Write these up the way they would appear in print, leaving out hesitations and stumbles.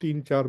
3-4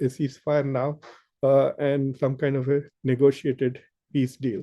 a ceasefire now, and some kind of a negotiated peace deal.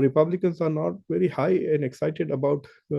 Republicans are not very high and excited about,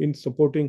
in supporting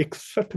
$61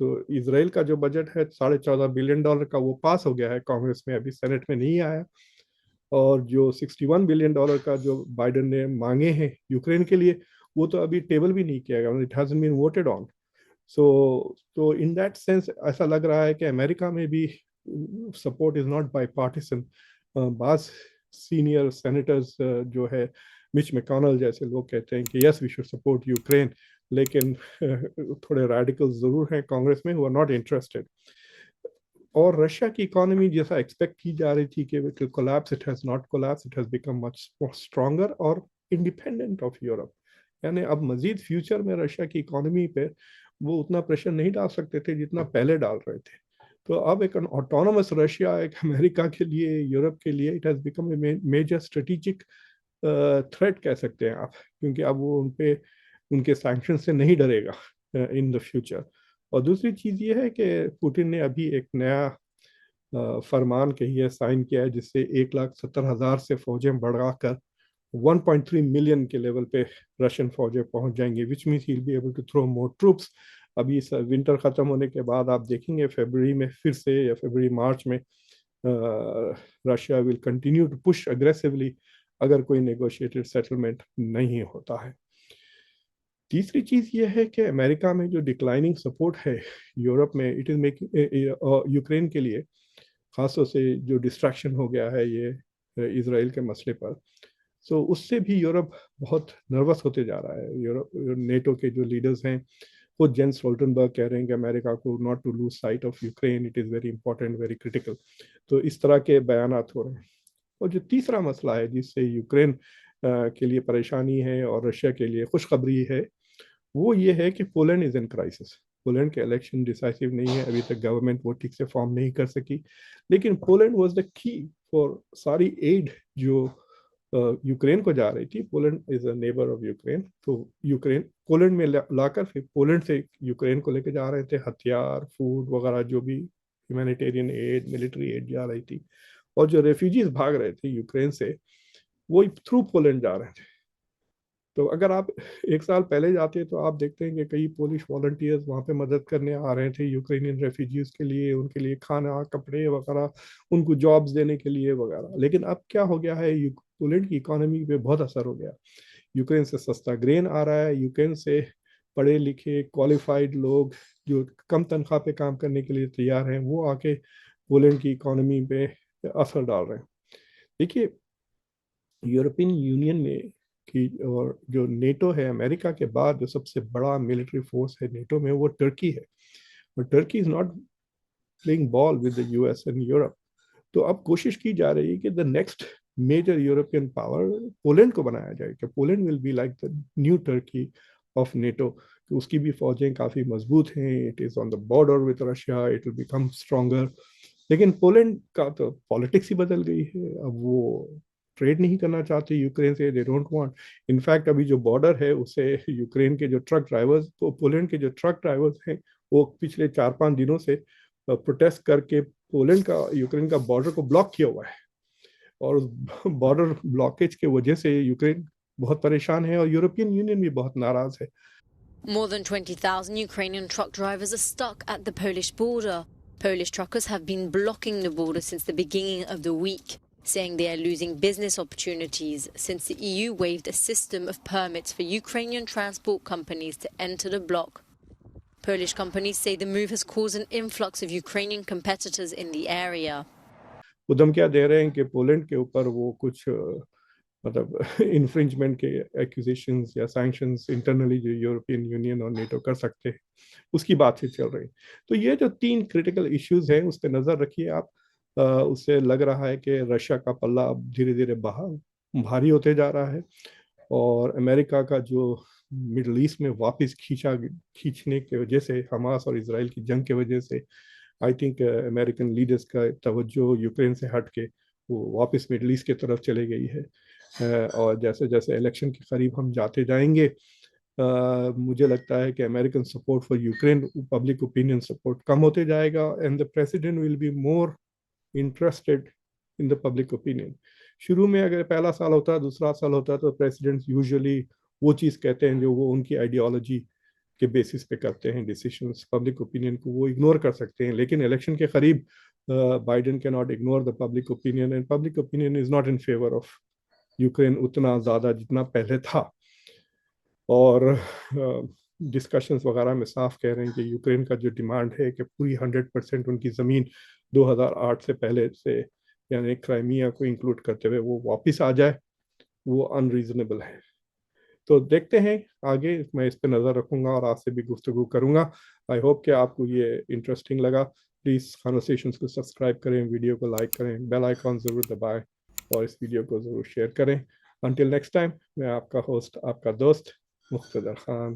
تو اسرائیل کا جو budget ہے $14.5 billion کا وہ پاس ہو گیا ہے کانگریس میں, ابھی سینٹ میں نہیں آیا. اور جو $61 billion کا جو بائیڈن نے مانگے ہیں یوکرین کے لیے, وہ تو ابھی ٹیبل بھی نہیں کیا گیا, اٹ ہیزنٹ بین ووٹڈ آن. تو ان دیٹ سینس ایسا لگ رہا ہے کہ امریکہ میں بھی سپورٹ از ناٹ بائی پارٹیسن. بعض سینئر سینیٹرز جو ہے مچ میکونل جیسے لوگ کہتے ہیں کہ یس وی شوڈ سپورٹ یوکرین, لیکن تھوڑے ریڈیکل ضرور ہیں کانگریس میں who are not interested. اور رشیا کی اکانومی جیسا ایکسپیکٹ کی جا رہی تھی کہ it will collapse, it has not collapsed, it has become much more stronger اور independent of Europe. یعنی اب مزید فیوچر میں رشیا کی اکانومی پہ وہ اتنا پریشر نہیں ڈال سکتے تھے جتنا پہلے ڈال رہے تھے. تو اب ایک آٹونومس رشیا ایک امریکہ کے لیے, یورپ کے لیے it has become a major strategic threat کہہ سکتے ہیں آپ, کیونکہ اب وہ ان کے سینکشن سے نہیں ڈرے گا ان دا فیوچر. اور دوسری چیز یہ ہے کہ پوٹن نے ابھی ایک نیا فرمان کہیے سائن کیا ہے جس سے 1,70,000 سے فوجیں بڑھا کر 1.3 ملین کے لیول پہ رشین فوجیں پہنچ جائیں گے, which means he'll be able to throw more troops. ابھی ونٹر ختم ہونے کے بعد آپ دیکھیں گے فیبرری میں پھر سے یا فیبرری مارچ میں Russia will continue to push aggressively اگر کوئی نیگوشیٹڈ سیٹلمنٹ نہیں ہوتا ہے. تیسری چیز یہ ہے کہ امریکہ میں جو ڈکلائننگ سپورٹ ہے یورپ میں, اٹ از میکنگ یوکرین کے لیے خاص طور سے جو ڈسٹریکشن ہو گیا ہے یہ اسرائیل کے مسئلے پر, سو اس سے بھی یورپ بہت نروس ہوتے جا رہا ہے. یورپ نیٹو کے جو لیڈرز ہیں خود جینس اسٹولٹنبرگ کہہ رہے ہیں کہ امریکہ کو not to lose sight of Ukraine, it is very important, very critical. تو اس طرح کے بیانات ہو رہے ہیں. اور جو تیسرا مسئلہ ہے جس سے یوکرین کے لیے پریشانی ہے اور رشیا کے لیے خوشخبری ہے, وہ یہ ہے کہ پولینڈ از ان کرائسس. پولینڈ کے الیکشن ڈیسائسو نہیں ہے, ابھی تک گورنمنٹ وہ ٹھیک سے فارم نہیں کر سکی, لیکن پولینڈ واز دا کی فار ساری ایڈ جو یوکرین کو جا رہی تھی. Poland is a neighbour of Ukraine, تو یوکرین پولینڈ میں لا کر پھر پولینڈ سے یوکرین کو لے کے جا رہے تھے ہتھیار, فوڈ وغیرہ, جو بھی ہیومینیٹیرین ایڈ, ملٹری ایڈ جا رہی تھی. اور جو ریفیوجیز بھاگ رہے تھے یوکرین سے وہ تھرو پولینڈ جا رہے تھے. تو اگر آپ ایک سال پہلے جاتے تو آپ دیکھتے ہیں کہ کئی پولش والنٹیئرز وہاں پہ مدد کرنے آ رہے تھے یوکرینین ریفیوجیز کے لیے, ان کے لیے کھانا, کپڑے وغیرہ, ان کو جابز دینے کے لیے وغیرہ. لیکن اب کیا ہو گیا ہے, پولینڈ کی اکانومی پہ بہت اثر ہو گیا. یوکرین سے سستا گرین آ رہا ہے, یوکرین سے پڑھے لکھے کوالیفائڈ لوگ جو کم تنخواہ پہ کام کرنے کے لیے تیار ہیں وہ آ کے پولینڈ کی اکانومی پہ اثر ڈال رہے ہیں. دیکھیے یورپین یونین میں کی اور جو نیٹو ہے امریکہ کے بعد جو سب سے بڑا ملٹری فورس ہے نیٹو میں وہ ٹرکی ہے, اور Turkey is not playing ball with the U S and Europe. تو اب کوشش کی جا رہی ہے کہ the next major European power Poland کو بنایا جائے, کہ Poland will be like the new Turkey of NATO, کہ اس کی بھی فوجیں کافی مضبوط ہیں, it is on the border with Russia, it will become stronger. لیکن پولینڈ کا تو پالیٹکس ہی بدل گئی ہے, اب وہ ٹریڈ نہیں کرنا چاہتے یوکرین سے, دے ڈونٹ وانٹ. انفیکٹ ابھی جو بارڈر ہے اسے یوکرین کے جو ٹرک ڈرائیورز, پولینڈ کے جو ٹرک ڈرائیورز ہیں وہ پچھلے 4-5 دنوں سے پروٹیسٹ کر کے پولینڈ کا یوکرین کا بارڈر کو بلاک کیا ہوا ہے, اور اس بارڈر بلاکیج کے وجہ سے یوکرین بہت پریشان ہے اور یورپین یونین بھی بہت ناراض ہے. More than 20,000 Ukrainian truck drivers are stuck at the Polish border. Polish truckers have been blocking the border since the beginning of the week, saying they are losing business opportunities since the EU waived a system of permits for Ukrainian transport companies to enter the bloc. Polish companies say the move has caused an influx of Ukrainian competitors in the area. وہ دھمکیاں دے رہے ہیں کہ Poland کے اوپر وہ کچھ مطلب انفرنجمنٹ کے ایکوزیشنز یا سینکشنز انٹرنلی جو یورپین یونین اور نیٹو کر سکتے ہیں اس کی بات چیت چل رہی. تو یہ جو 3 کریٹیکل ایشوز ہیں اس پہ نظر رکھیے آپ. اس سے لگ رہا ہے کہ رشیا کا پلہ اب دھیرے دھیرے بھاری ہوتے جا رہا ہے, اور امریکہ کا جو مڈل ایسٹ میں واپس کھینچنے کی وجہ سے, حماس اور اسرائیل کی جنگ کی وجہ سے, آئی تھنک امریکن لیڈرز کا توجہ یوکرین سے ہٹ کے وہ واپس مڈل ایسٹ کی طرف چلے گئی ہے. اور جیسے جیسے الیکشن کے قریب ہم جاتے جائیں گے مجھے لگتا ہے کہ American support for Ukraine, public opinion support کم ہوتے جائے گا, and the president will be more interested in the public opinion. شروع میں اگر پہلا سال ہوتا ہے, دوسرا سال ہوتا ہے, تو پریزیڈنٹ یوزلی وہ چیز کہتے ہیں جو وہ ان کی آئیڈیالوجی کے بیسس پہ کرتے ہیں ڈیسیشنس. پبلک اوپینین کو وہ اگنور کر سکتے ہیں, لیکن الیکشن کے قریب بائیڈن کی not ignore the public opinion, and public opinion is not in favour of Ukraine اتنا زیادہ جتنا پہلے تھا. اور ڈسکشنز وغیرہ میں صاف کہہ رہے ہیں کہ یوکرین کا جو ڈیمانڈ ہے کہ پوری 100% ان کی زمین 2008 سے پہلے سے یعنی کرائمیا کو انکلوڈ کرتے ہوئے وہ واپس آ جائے, وہ ان ریزنیبل ہے. تو دیکھتے ہیں آگے, میں اس پہ نظر رکھوں گا اور آپ سے بھی گفتگو کروں گا. آئی ہوپ کہ آپ کو یہ انٹرسٹنگ لگا. پلیز کانورسیشنز کو سبسکرائب کریں, ویڈیو کو لائک کریں, بیل آئیکن ضرور دبائیں اور اس ویڈیو کو ضرور شیئر کریں. انٹل نیکسٹ ٹائم, میں آپ کا ہوسٹ, آپ کا دوست مقتدر خان.